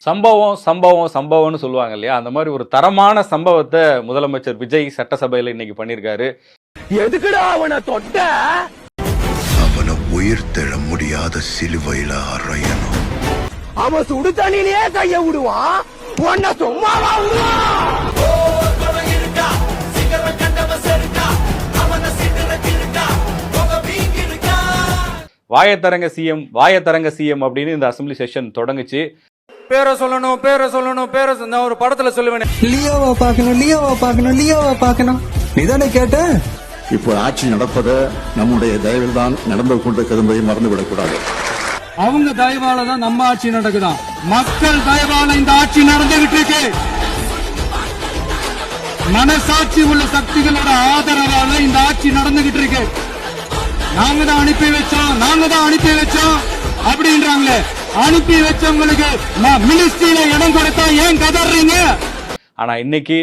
சம்பவம் சம்பவம் சம்பவம்னு சொல்லுவாங்க இல்லையா, அந்த மாதிரி ஒரு தரமான சம்பவத்தை முதலமைச்சர் விஜய் சட்டசபையில இன்னைக்கு பண்ணியிருக்காரு. எதுக்குடா அவனை தொட்ட? அவனை உயிர்த்தெழ முடியாத சிலுவையில அறையணும். அவன் சுடு தண்ணியிலேயே கைய விடுவான், உன்னை சும்மாவா விடுவான்? வாயத்தரங்க சிஎம் வாயத்தரங்க சிஎம் அப்படின்னு இந்த அசெம்பிளி செஷன் தொடங்குச்சு. பேரை சொல்லணும் நான் ஒரு படத்துல சொல்லுவேன், லியோவா பார்க்கணும் நீதானே கேட்ட. இப்போ ஆட்சி நடப்பது நம்முடைய தயவில் தான் நடந்து கொண்டிருக்கிறது என்பதை மறந்துவிடக் கூடாது. அவங்க தயவால தான் நம்ம ஆட்சி நடக்குதான், மக்கள் தயவால இந்த ஆட்சி நடந்துகிட்டு இருக்கு. மனசாட்சி உள்ள சக்திகளோட ஆதரவால இந்த ஆட்சி நடந்துகிட்டு இருக்கு. நாங்க தான் அனுப்பி வச்சோம் அப்படின்றாங்களே, அனுப்பி வச்சவங்களுக்கு மினிஸ்ட்ரியில இடம் கொடுத்தா ஏன் கதறீங்க? ஆனா இன்னைக்கு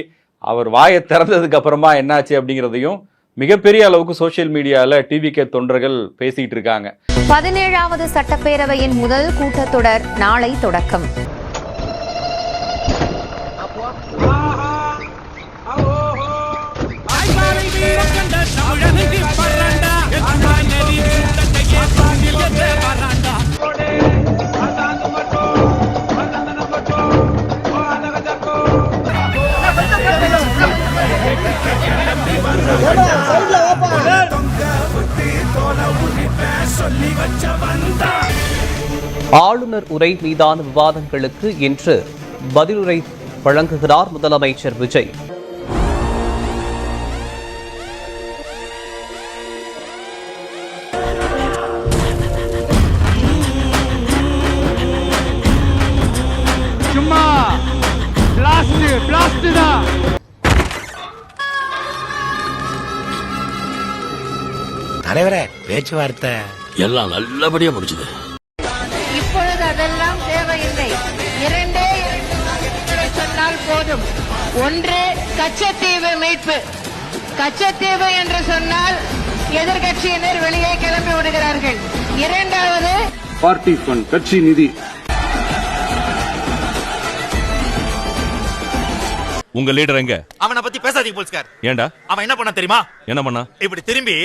அவர் வாயை திறந்ததுக்கு அப்புறமா என்னாச்சு அப்படிங்கிறதையும் மிகப்பெரிய அளவுக்கு சோசியல் மீடியால டிவிகே தொண்டர்கள் பேசிட்டு இருக்காங்க. 17வது சட்டப்பேரவையின் முதல் கூட்டத்தொடர் நாளை தொடக்கம். ஆளுநர் உரை மீதான விவாதங்களுக்கு இன்று பதிலுரை வழங்குகிறார் முதலமைச்சர் விஜய். சும்மா பிளாஸ்ட் தான். தலைவரே, பேச்சுவார்த்தை எல்லாம் நல்லபடியா முடிச்சது. இப்பொழுது அதெல்லாம் தேவையில்லை. இரண்டே சொன்னால் போதும். ஒன்று, கச்சத்தீவு மீட்பு. கச்சத்தீவு என்று சொன்னால் எதிர்கட்சியினர் வெளியே கிளம்பி விடுகிறார்கள். இரண்டாவது, பார்ட்டி ஃபண்ட், கட்சி நிதி. உங்க லீடர் எங்க? அவனை பத்தி பேசாதீங்க போலீஸ்கார். ஏண்டா? அவன் என்ன பண்ணா தெரியுமா? என்ன பண்ணா? இப்படி திரும்பி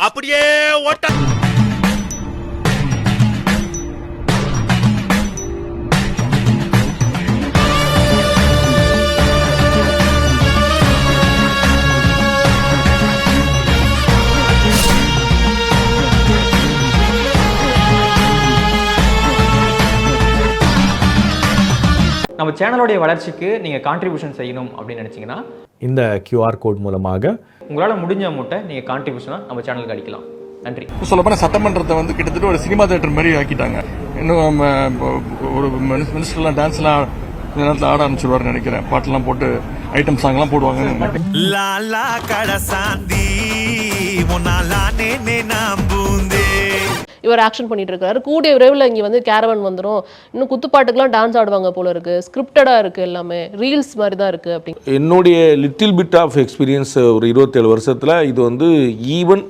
அப்படியே ஓட்ட. நம்ம சேனலோடைய வளர்ச்சிக்கு நீங்கள் கான்ட்ரிபியூஷன் செய்யணும் அப்படின்னு நினச்சிங்கன்னா இந்த QR கோட் மூலமாக உங்களால் முடிஞ்ச அமௌண்ட்டை நீங்கள் கான்ட்ரிபியூஷனாக நம்ம சேனலுக்கு அடிக்கலாம். நன்றி. சொல்லப்போனால் சட்டமன்றத்தை வந்து கிட்டத்தட்ட ஒரு சினிமா தியேட்டர் மாதிரி ஆக்கிட்டாங்க. இன்னும் ஒரு மினிஸ்டர்லாம் டான்ஸ்லாம் நேரத்தில் ஆட ஆரம்பிச்சிருவாருன்னு நினைக்கிறேன். பாட்டெல்லாம் போட்டு ஐட்டம் சாங்லாம் போடுவாங்க. இவர் ஆக்ஷன் பண்ணிட்டு இருக்காரு. கூடிய விரைவில் இங்கே வந்து கேரவன் வந்துடும். இன்னும் குத்துப்பாட்டுக்கெல்லாம் டான்ஸ் ஆடுவாங்க போல இருக்கு. ஸ்கிரிப்டடா இருக்கு, எல்லாமே ரீல்ஸ் மாதிரி தான் இருக்கு. அப்படி என்னுடைய லிட்டில் பிட் ஆஃப் எக்ஸ்பீரியன்ஸ் ஒரு 27 வருஷத்தில் இது வந்து ஈவன்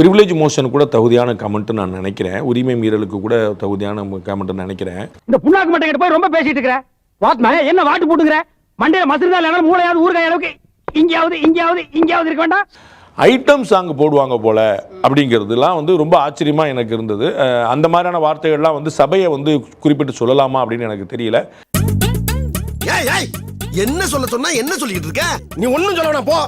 ப்ரிவிலேஜ் மோஷன் கூட தகுதியான கமெண்ட் நான் நினைக்கிறேன். உரிமை மீறலுக்கு கூட தகுதியான கமெண்ட் நினைக்கிறேன். இந்த புண்ணாக்கு மட்டை கிட்ட போய் ரொம்ப பேசிட்டு இருக்கிற வாத்மா, என்ன வாட்டு போட்டுக்கிற? மண்டையில மசிறுதா இல்லைனா மூளையாவது ஊறுகாய் அளவுக்கு இங்கேயாவது இருக்க வேண்டாம். ஐட்டம் சாங் போடுவாங்க போல அப்படிங்கிறதுலாம் வந்து ரொம்ப ஆச்சரியமா எனக்கு இருந்தது. அந்த மாதிரியான வார்த்தைகள்லாம் வந்து சபையை வந்து குறிப்பிட்டு சொல்லலாமா அப்படின்னு எனக்கு தெரியல. என்ன சொன்னா என்ன சொல்லிட்டு இருக்க நீ? ஒன்னும் சொல்ல வேணாம் போ.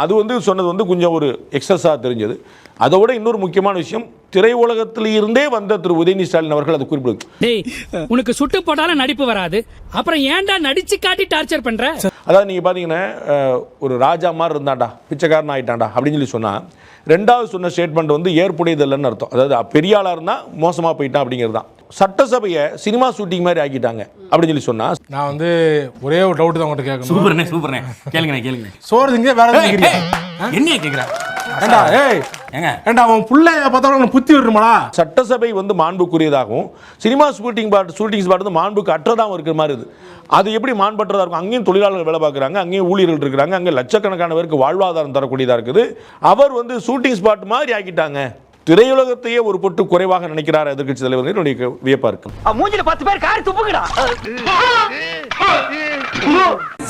அது வந்து சொன்னது வந்து கொஞ்சம் ஒரு எக்ஸஸா தெரிஞ்சது. அதோட இன்னொரு முக்கியமான விஷயம், திரையுலகத்தில் இருந்தே வந்த திரு உதயநிதி ஸ்டாலின் அவர்கள் அதை குறிப்பிடுது. உனக்கு சுட்டு போட்டாலும் நடிப்பு வராது, அப்புறம் ஏன்டா நடிச்சு காட்டி டார்ச்சர் பண்ற? அதாவது நீங்க பாத்தீங்கன்னா ஒரு ராஜா மாதிரி இருந்தாண்டா, பிச்சைக்காரன் ஆயிட்டாண்டா அப்படின்னு சொல்லி சொன்னா, ரெண்டாவது சொன்ன ஸ்டேட்மெண்ட் வந்து ஏற்புடையதில்லைன்னு அர்த்தம். அதாவது பெரிய ஆளா இருந்தா மோசமா போயிட்டான் அப்படிங்கிறது தான். சட்டசபையை சினிமா ஷூட்டிங் மாதிரி ஆக்கிட்டாங்க அப்படின்னு சொல்லி சொன்னா, நான் வந்து ஒரே ஒரு டவுட் தான் உங்கள்கிட்ட கேட்கணும். சூப்பர்ண்ணே கேளுங்க. சோறு திங்க வேற என்ன கேட்கிறேன்? அவன் புள்ளைய பார்த்தா புத்தி வருமாடா. சட்டசபை வந்து மாண்புக்குரியதாகவும் சினிமா ஷூட்டிங் ஸ்பாட் வந்து மாண்புக்கு அற்றதாகவும் இருக்கிற மாதிரி இது. அது எப்படி மாண்பற்றதா இருக்கும்? அங்கேயும் தொழிலாளர்கள் வேலை பார்க்குறாங்க, அங்கேயும் ஊழியர்கள் இருக்கிறாங்க, அங்கே லட்சக்கணக்கான பேருக்கு வாழ்வாதாரம் தரக்கூடியதாக இருக்குது. அவர் வந்து ஷூட்டிங் ஸ்பாட் மாதிரி ஆக்கிட்டாங்க திரையுலகத்தையே ஒரு பொட்டு குறைவாக நினைக்கிறார் எதிர்க்கட்சி தலைவர் என்னுடைய வியப்பா இருக்கு. மூஞ்சில 10 பேர் காரி துப்புங்கடா.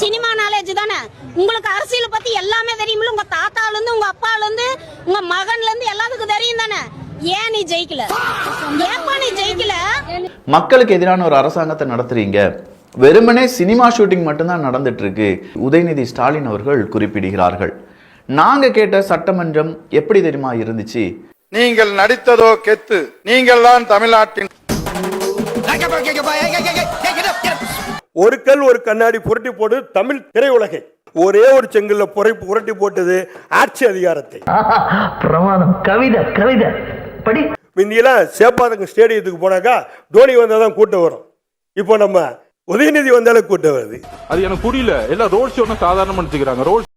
சினிமா நாலேஜ் தானே உங்களுக்கு, அரசியல் பத்தி எல்லாமே தெரியுமில்ல, உங்க தாத்தால இருந்து உங்க அப்பால இருந்து உங்க மகன்ல இருந்து எல்லாத்துக்கும் தெரியும் தானே. ஏன் நீ ஜெயிக்கல? ஏப்பா நீ ஜெயிக்கல? மக்களுக்கு எதிரான ஒரு அரசாங்கத்தை நடத்துறீங்க, வெறுமனே சினிமா ஷூட்டிங் மட்டும்தான் நடந்துட்டு இருக்கு உதயநிதி ஸ்டாலின் அவர்கள் குறிப்பிடுகிறார்கள். நாங்க கேட்ட சட்டமன்றம் எப்படி தெரியுமா இருந்துச்சு? நீங்கள் நடித்ததோ கெத்து, நீங்கள் தான் தமிழ்நாட்டின் ஒரு கல் ஒரு கண்ணாடி புரட்டி போட்டு தமிழ் திரையுலகை ஒரே ஒரு செங்கல்ல புரட்டி போட்டது ஆட்சி அதிகாரத்தை. பிரமாதம். கவிதை கவிதை படி. முந்தியெல்லாம் சேப்பாதங்க ஸ்டேடியத்துக்கு போனாக்கா தோனி வந்தாதான் கூட்டம் வரும். இப்போ நம்ம உதயநிதி வந்தாலும் கூட்டம் வருது. அது எனக்கு புரியல. எல்லாம் ரோட் ஷோன்னு சாதாரணமா எடுத்துக்கிறாங்க. ரோட்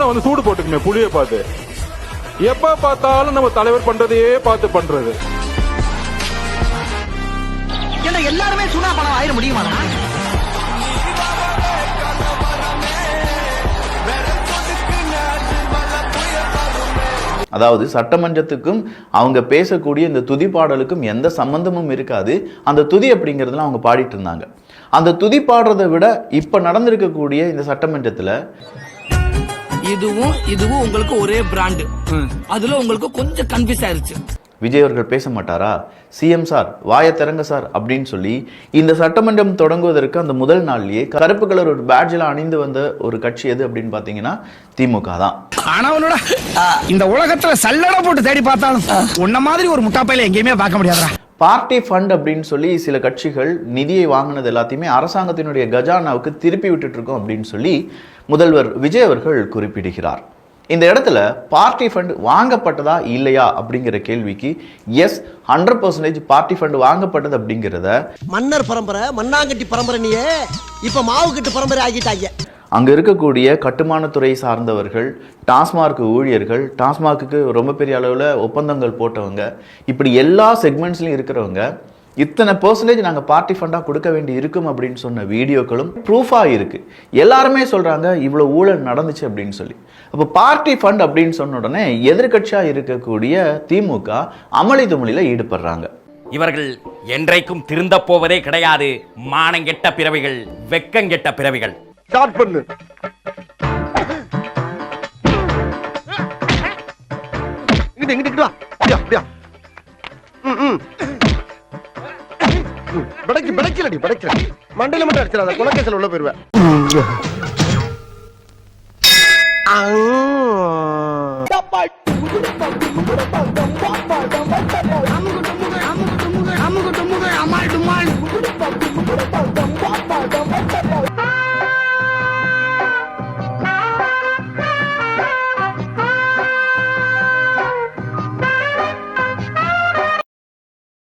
வந்து சூடு போட்டுக்குமே புளிய பார்த்து, எப்ப பார்த்தாலும் நம்ம தலைவர் பண்றதையே பார்த்து பண்றது. எல்லாருமே சுனா பணம் ஆயிட முடியுமா? அதாவது சட்டமன்றத்துக்கும் அவங்க பேசக்கூடிய இந்த துதி பாடலுக்கும் எந்த சம்பந்தமும் இருக்காது. அந்த துதி அப்படிங்கிறதுலாம் அவங்க பாடிட்டு இருந்தாங்க. அந்த துதி பாடுறதை விட இப்ப நடந்திருக்கக்கூடிய இந்த சட்டமன்றத்துல இதுவும் உங்களுக்கு ஒரே பிராண்ட், அதுல உங்களுக்கு கொஞ்சம் கன்ஃபியூஸ் ஆயிருச்சு. விஜய் அவர்கள் பேச மாட்டாரா? சிஎம் சார் வாயை திறங்க சார் அப்படின்னு சொல்லி இந்த சட்டமன்றம் தொடங்குவதற்கு அந்த முதல் நாள்லயே கருப்பு கலர் ஒரு பேட்ஜில் அணிந்து வந்த ஒரு கட்சி எது அப்படின்னு பாத்தீங்கன்னா திமுக தான். ஆனவனோட இந்த உலகத்துல சல்லட போட்டு தேடி பார்த்தாலும் உன்ன மாதிரி ஒரு முட்டாப்பையில எங்கேயுமே பார்க்க முடியாதுடா. பார்ட்டி ஃபண்ட் அப்படின்னு சொல்லி சில கட்சிகள் நிதியை வாங்கினது எல்லாத்தையுமே அரசாங்கத்தினுடைய கஜானாவுக்கு திருப்பி விட்டுட்டு இருக்கோம் அப்படின்னு சொல்லி முதல்வர் விஜய் அவர்கள் குறிப்பிடுகிறார். இந்த இடத்துல பார்ட்டி ஃபண்ட் வாங்கப்பட்டதா இல்லையா அப்படிங்கிற கேள்விக்கு எஸ் 100% பார்ட்டி ஃபண்ட் வாங்கப்பட்டது அப்படிங்கிறத மன்னர் பரம்பரை மண்ணாங்கட்டி பரம்பரை நீயே இப்ப மாவு கட்டு பரம்பரை ஆகிட்டாங்க. அங்க இருக்கக்கூடிய கட்டுமானத்துறை சார்ந்தவர்கள், டாஸ்மார்க் ஊழியர்கள், டாஸ்மார்க்கு ரொம்ப பெரிய அளவில் ஒப்பந்தங்கள் போட்டவங்க, இப்படி எல்லா செக்மெண்ட்ஸ்லையும் இருக்கிறவங்க இத்தனை % நாங்கள் பார்ட்டி ஃபண்டாக கொடுக்க வேண்டி இருக்கும் அப்படின்னு சொன்ன வீடியோக்களும் ப்ரூஃபாக இருக்கு. எல்லாருமே சொல்றாங்க இவ்வளோ ஊழல் நடந்துச்சு அப்படின்னு சொல்லி. அப்போ பார்ட்டி ஃபண்ட் அப்படின்னு சொன்ன உடனே எதிர்கட்சியாக இருக்கக்கூடிய திமுக அமளி துமளியில் ஈடுபடுறாங்க. இவர்கள் என்றைக்கும் திருந்த போவதே கிடையாது. மானங்கெட்ட பிறவிகள், வெக்கங்கெட்ட பிறவிகள். ஸ்டார்ட் பண்ணு. இங்கிட்டு வா. அப்படியா படைக்கல மண்டையில மட்டும் அடிச்சிடாத, குலக்கேசல் உள்ள போயிருவேன். அம்மா